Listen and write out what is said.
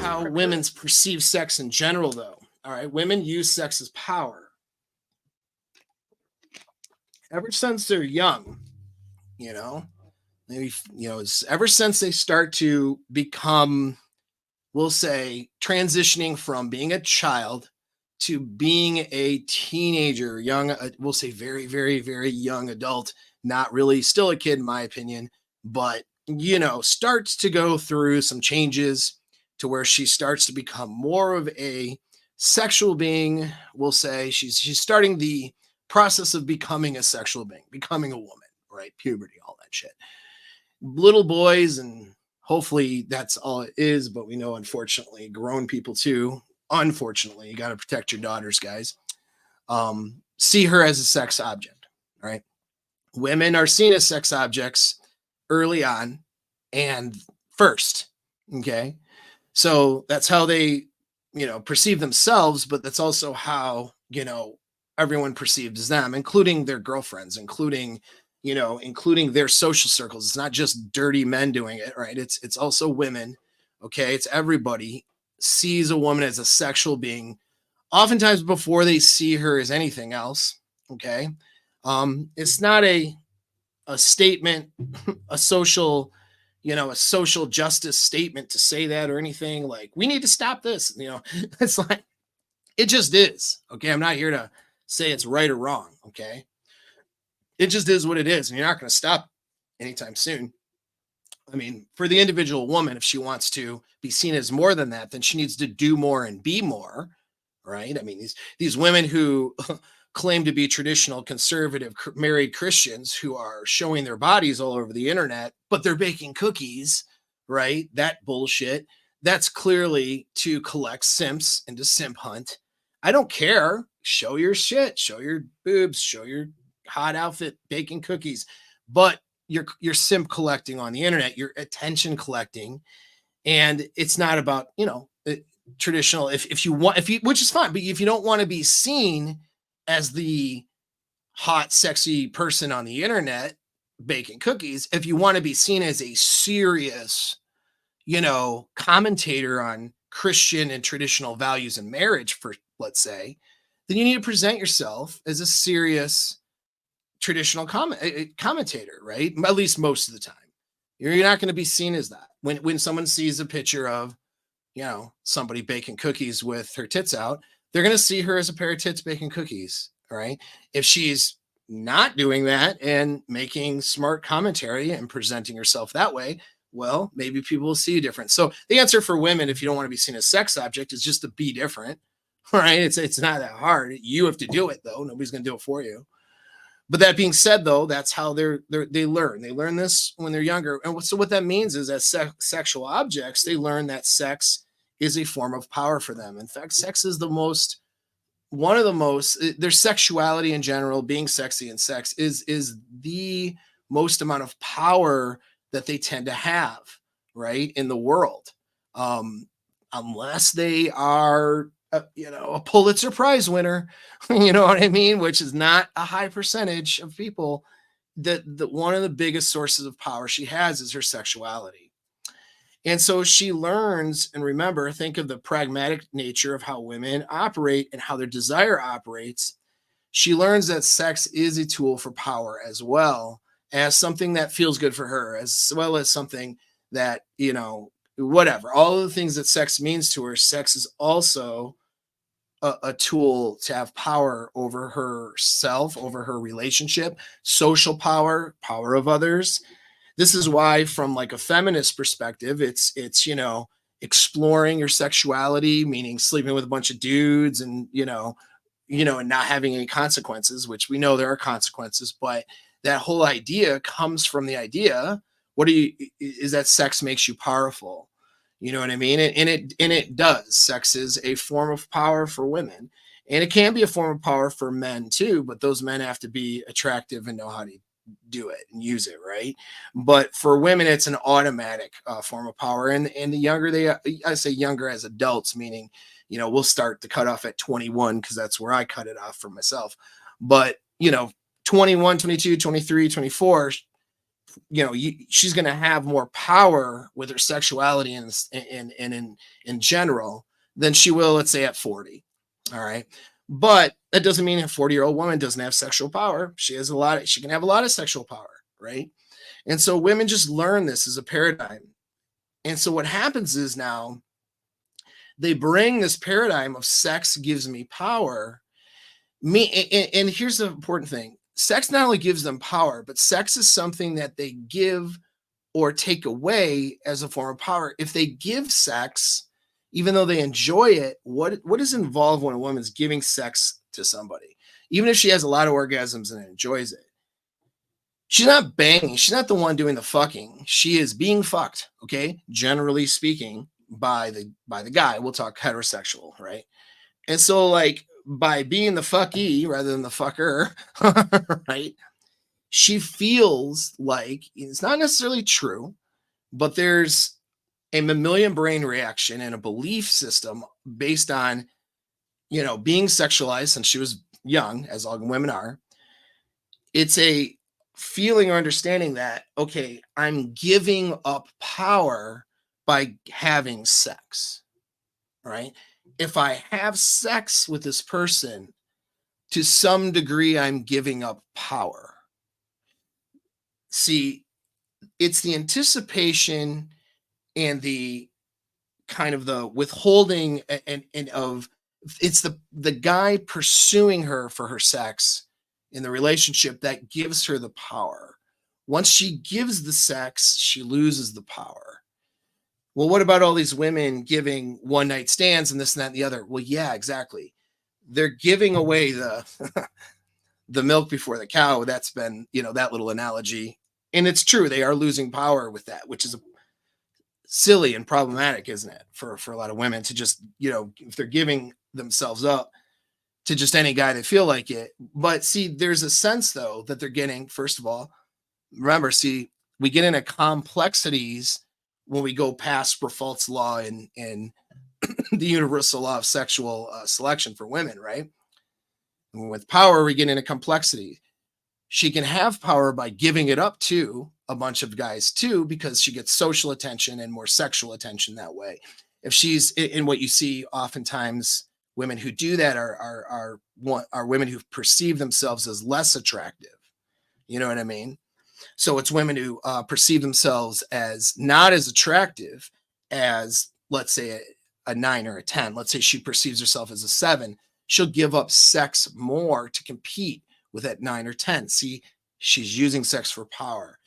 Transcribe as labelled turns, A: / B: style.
A: How women's perceive sex in general, though. All right, women use sex as power. Ever since they're young, you know, maybe ever since they start to become, we'll say, transitioning from being a child to being a teenager, young, we'll say very, very, very young adult, not really still a kid in my opinion, but starts to go through some changes to where she starts to become more of a sexual being. We'll say she's starting the process of becoming a sexual being, becoming a woman, right? Puberty, all that shit. Little boys, and hopefully that's all it is, but we know, unfortunately, grown people too, unfortunately, you got to protect your daughters, guys, see her as a sex object, right? Women are seen as sex objects early on and first, okay? So that's how they, perceive themselves, but that's also how, everyone perceives them, including their girlfriends, including their social circles. It's not just dirty men doing it, right? It's also women, okay? It's everybody sees a woman as a sexual being, oftentimes before they see her as anything else, okay? It's not a statement, a social, a social justice statement to say that or anything like we need to stop this. It's like it just is. Okay. I'm not here to say it's right or wrong. Okay. It just is what it is. And you're not going to stop anytime soon. I mean, for the individual woman, if she wants to be seen as more than that, then she needs to do more and be more. Right. I mean, these women who claim to be traditional conservative married Christians who are showing their bodies all over the internet, but they're baking cookies, right? That bullshit. That's clearly to collect simps and to simp hunt. I don't care. Show your shit, show your boobs, show your hot outfit baking cookies, but you're simp collecting on the internet, you're attention collecting, and it's not about, traditional, if you want, which is fine, but if you don't want to be seen as the hot, sexy person on the internet baking cookies, if you want to be seen as a serious, commentator on Christian and traditional values in marriage, for let's say, then you need to present yourself as a serious traditional commentator, right? At least most of the time. You're not going to be seen as that. When someone sees a picture of, somebody baking cookies with her tits out, they're going to see her as a pair of tits baking cookies. All right. If she's not doing that and making smart commentary and presenting herself that way, well, maybe people will see you different. So the answer for women, if you don't want to be seen as sex object, is just to be different. All right. It's not that hard. You have to do it though. Nobody's going to do it for you. But that being said, though, that's how they learn. They learn this when they're younger. And so what that means is as sexual objects, they learn that sex is a form of power for them. In fact, sex is one of the most, their sexuality in general, being sexy and sex is the most amount of power that they tend to have, right, in the world. Unless they are, a Pulitzer Prize winner, you know what I mean? Which is not a high percentage of people. That one of the biggest sources of power she has is her sexuality. And so she learns, and remember, think of the pragmatic nature of how women operate and how their desire operates. She learns that sex is a tool for power as well as something that feels good for her, as well as something that, whatever, all of the things that sex means to her, sex is also a tool to have power over herself, over her relationship, social power, power of others. This is why, from like a feminist perspective, it's exploring your sexuality, meaning sleeping with a bunch of dudes and and not having any consequences, which we know there are consequences, but that whole idea comes from the idea, is that sex makes you powerful. You know what I mean? And it does. Sex is a form of power for women, and it can be a form of power for men too, but those men have to be attractive and know how to do it and use it, right? But for women, it's an automatic form of power. And the younger they, I say younger as adults, meaning, we'll start the cutoff at 21 because that's where I cut it off for myself. But, 21, 22, 23, 24, she's going to have more power with her sexuality and in general than she will, let's say, at 40. All right. But that doesn't mean a 40-year-old woman doesn't have sexual power. She can have a lot of sexual power, right? And so women just learn this as a paradigm. And so what happens is now they bring this paradigm of sex gives me power. And here's the important thing. Sex not only gives them power, but sex is something that they give or take away as a form of power. If they give sex, even though they enjoy it, what is involved when a woman's giving sex to somebody? Even if she has a lot of orgasms and enjoys it, she's not banging. She's not the one doing the fucking. She is being fucked, okay? Generally speaking, by the guy. We'll talk heterosexual, right? And so, like, by being the fucky rather than the fucker, right? She feels like it's not necessarily true, but there's a mammalian brain reaction and a belief system based on, being sexualized since she was young, as all women are. It's a feeling or understanding that, okay, I'm giving up power by having sex, right? If I have sex with this person, to some degree, I'm giving up power. See, it's the anticipation and the kind of the withholding and of it's the guy pursuing her for her sex in the relationship that gives her the power. Once she gives the sex, she loses the power. Well, what about all these women giving one night stands and this and that and the other? Well, yeah, exactly. They're giving away the the milk before the cow. That's been, that little analogy. And it's true, they are losing power with that, which is silly and problematic, isn't it? For a lot of women to just, if they're giving themselves up to just any guy they feel like it. But see, there's a sense though that they're getting, first of all, remember, see, we get into complexities when we go past Brafalt's law and the universal law of sexual selection for women, right? And with power, we get into complexity. She can have power by giving it up to a bunch of guys too, because she gets social attention and more sexual attention that way. If she's in what you see oftentimes, women who do that are women who perceive themselves as less attractive. You know what I mean? So it's women who perceive themselves as not as attractive as, let's say, a 9 or a 10. Let's say she perceives herself as a 7. She'll give up sex more to compete with that 9 or 10. See, she's using sex for power.